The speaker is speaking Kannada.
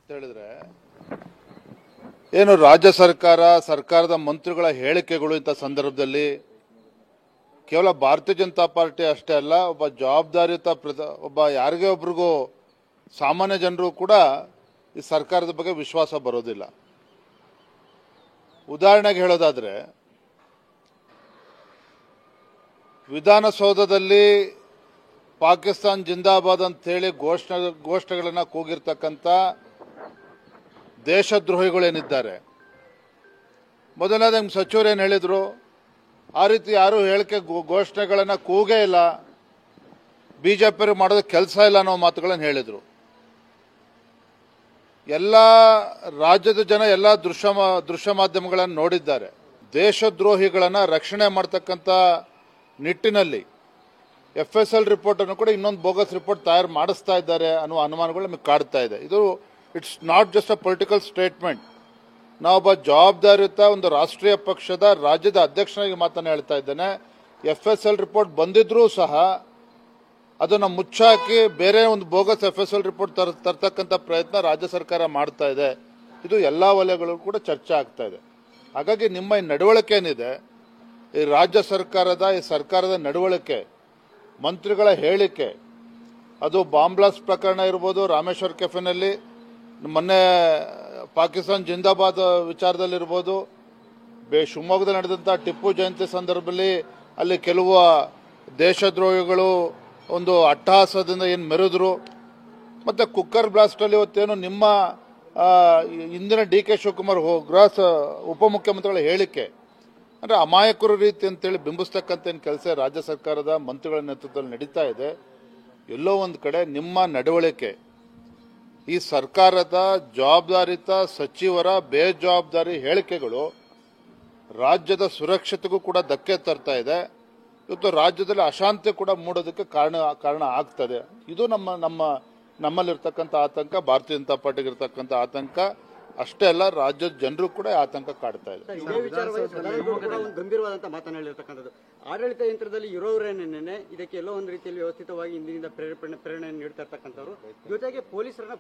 ಅಂತ ಹೇಳಿದ್ರೆ ಏನು ರಾಜ್ಯ ಸರ್ಕಾರದ ಮಂತ್ರಿಗಳ ಹೇಳಿಕೆಗಳು ಇಂಥ ಸಂದರ್ಭದಲ್ಲಿ ಕೇವಲ ಭಾರತೀಯ ಜನತಾ ಪಾರ್ಟಿ ಅಷ್ಟೇ ಅಲ್ಲ, ಒಬ್ಬ ಜವಾಬ್ದಾರಿಯುತ ಒಬ್ಬ ಯಾರಿಗೇ ಒಬ್ರಿಗೂ ಸಾಮಾನ್ಯ ಜನರು ಕೂಡ ಈ ಸರ್ಕಾರದ ಬಗ್ಗೆ ವಿಶ್ವಾಸ ಬರೋದಿಲ್ಲ. ಉದಾಹರಣೆಗೆ ಹೇಳೋದಾದ್ರೆ, ವಿಧಾನಸೌಧದಲ್ಲಿ ಪಾಕಿಸ್ತಾನ್ ಜಿಂದಾಬಾದ್ ಅಂತೇಳಿ ಘೋಷಣೆಗಳನ್ನು ಕೂಗಿರ್ತಕ್ಕಂಥ ದೇಶದ್ರೋಹಿಗಳೇನಿದ್ದಾರೆ, ಮೊದಲನೇದಾಗಿ ಸಚಿವರು ಏನು ಹೇಳಿದ್ರು, ಆ ರೀತಿ ಯಾರು ಹೇಳಿಕೆ ಘೋಷಣೆಗಳನ್ನು ಕೂಗೇ ಇಲ್ಲ, ಬಿಜೆಪಿ ಮಾಡೋದು ಕೆಲಸ ಇಲ್ಲ ಅನ್ನೋ ಮಾತುಗಳನ್ನು ಹೇಳಿದರು. ಎಲ್ಲ ರಾಜ್ಯದ ಜನ ಎಲ್ಲ ದೃಶ್ಯ ಮಾಧ್ಯಮಗಳನ್ನು ನೋಡಿದ್ದಾರೆ. ದೇಶದ್ರೋಹಿಗಳನ್ನು ರಕ್ಷಣೆ ಮಾಡ್ತಕ್ಕಂಥ ನಿಟ್ಟಿನಲ್ಲಿ FSL ರಿಪೋರ್ಟ್ ಅನ್ನು ಕೂಡ ಇನ್ನೊಂದು ಬೋಗಸ್ ರಿಪೋರ್ಟ್ ತಯಾರು ಮಾಡಿಸ್ತಾ ಇದ್ದಾರೆ ಅನ್ನುವ ಅನುಮಾನಗಳು ನಮಗೆ ಕಾಡ್ತಾ ಇದೆ. ಇದು it's not just a political statement. ನಾವೊಬ್ಬ ಜವಾಬ್ದಾರಿಯುತ ಒಂದು ರಾಷ್ಟ್ರೀಯ ಪಕ್ಷದ ರಾಜ್ಯದ ಅಧ್ಯಕ್ಷನಾಗಿ ಮಾತನ್ನು ಹೇಳ್ತಾ ಇದ್ದೇನೆ. FSL ರಿಪೋರ್ಟ್ ಬಂದಿದ್ರೂ ಸಹ ಅದನ್ನು ಮುಚ್ಚಾಕಿ ಬೇರೆ ಒಂದು ಬೋಗಸ್ FSL ರಿಪೋರ್ಟ್ ತರ್ತಕ್ಕಂಥ ಪ್ರಯತ್ನ ರಾಜ್ಯ ಸರ್ಕಾರ ಮಾಡ್ತಾ ಇದೆ. ಇದು ಎಲ್ಲ ವಲಯಗಳು ಕೂಡ ಚರ್ಚೆ ಆಗ್ತಾ ಇದೆ. ಹಾಗಾಗಿ ನಿಮ್ಮ ಈ ನಡವಳಿಕೆ ಏನಿದೆ, ಈ ರಾಜ್ಯ ಸರ್ಕಾರದ ನಡವಳಿಕೆ, ಮಂತ್ರಿಗಳ ಹೇಳಿಕೆ, ಅದು ಬಾಂಬ್ ಬ್ಲಾಸ್ಟ್ ಪ್ರಕರಣ ಇರ್ಬೋದು, ರಾಮೇಶ್ವರ್ ಕೆಫೆನಲ್ಲಿ ಮೊನ್ನೆ ಪಾಕಿಸ್ತಾನ್ ಜಿಂದಾಬಾದ್ ವಿಚಾರದಲ್ಲಿರ್ಬೋದು, ಶಿವಮೊಗ್ಗದಲ್ಲಿ ನಡೆದಂಥ ಟಿಪ್ಪು ಜಯಂತಿ ಸಂದರ್ಭದಲ್ಲಿ ಅಲ್ಲಿ ಕೆಲವು ದೇಶದ್ರೋಹಿಗಳು ಒಂದು ಅಟ್ಟಹಾಸದಿಂದ ಏನು ಮೆರೆದ್ರು, ಮತ್ತು ಕುಕ್ಕರ್ ಬ್ಲಾಸ್ಟಲ್ಲಿ ಇವತ್ತೇನು ನಿಮ್ಮ ಇಂದಿನ DK ಶಿವಕುಮಾರ್ ಉಪಮುಖ್ಯಮಂತ್ರಿಗಳ ಹೇಳಿಕೆ ಅಂದರೆ ಅಮಾಯಕರ ರೀತಿ ಅಂತೇಳಿ ಬಿಂಬಿಸ್ತಕ್ಕಂಥ ಏನು ಕೆಲಸ ರಾಜ್ಯ ಸರ್ಕಾರದ ಮಂತ್ರಿಗಳ ನೇತೃತ್ವದಲ್ಲಿ ನಡೀತಾ ಇದೆ. ಎಲ್ಲೋ ಒಂದು ಕಡೆ ನಿಮ್ಮ ನಡವಳಿಕೆ ಈ ಸರ್ಕಾರದ ಜವಾಬ್ದಾರಿತ ಸಚಿವರ ಬೇಜವಾಬ್ದಾರಿ ಹೇಳಿಕೆಗಳು ರಾಜ್ಯದ ಸುರಕ್ಷತೆಗೂ ಕೂಡ ಧಕ್ಕೆ ತರ್ತಾ ಇದೆ. ಇವತ್ತು ರಾಜ್ಯದಲ್ಲಿ ಅಶಾಂತಿ ಕೂಡ ಮೂಡೋದಕ್ಕೆ ಕಾರಣ ಆಗ್ತದೆ. ಇದು ನಮ್ಮಲ್ಲಿರ್ತಕ್ಕಂಥ ಆತಂಕ, ಭಾರತೀಯ ಜನತಾ ಪಾರ್ಟಿಗೆ ಇರ್ತಕ್ಕಂಥ ಆತಂಕ ಅಷ್ಟೇ ಅಲ್ಲ, ರಾಜ್ಯದ ಜನರು ಕೂಡ ಆತಂಕ ಕಾಡ್ತಾ ಇದೆ. ಇದೇ ವಿಚಾರವಾಗಿ ಗಂಭೀರವಾದಂತಹ ಮಾತನ್ನು ಹೇಳಿರ್ತಕ್ಕಂಥದ್ದು, ಆಡಳಿತ ಯಂತ್ರದಲ್ಲಿ ಇರೋರೇನೇನೆ ಇದಕ್ಕೆ ಎಲ್ಲೋ ಒಂದು ರೀತಿಯಲ್ಲಿ ವ್ಯವಸ್ಥಿತವಾಗಿ ಇಂದಿನಿಂದ ಪ್ರೇರಣೆ ನೀಡ್ತಾ ಇರ್ತಕ್ಕಂಥವ್ರು, ಜೊತೆಗೆ ಪೊಲೀಸರನ್ನ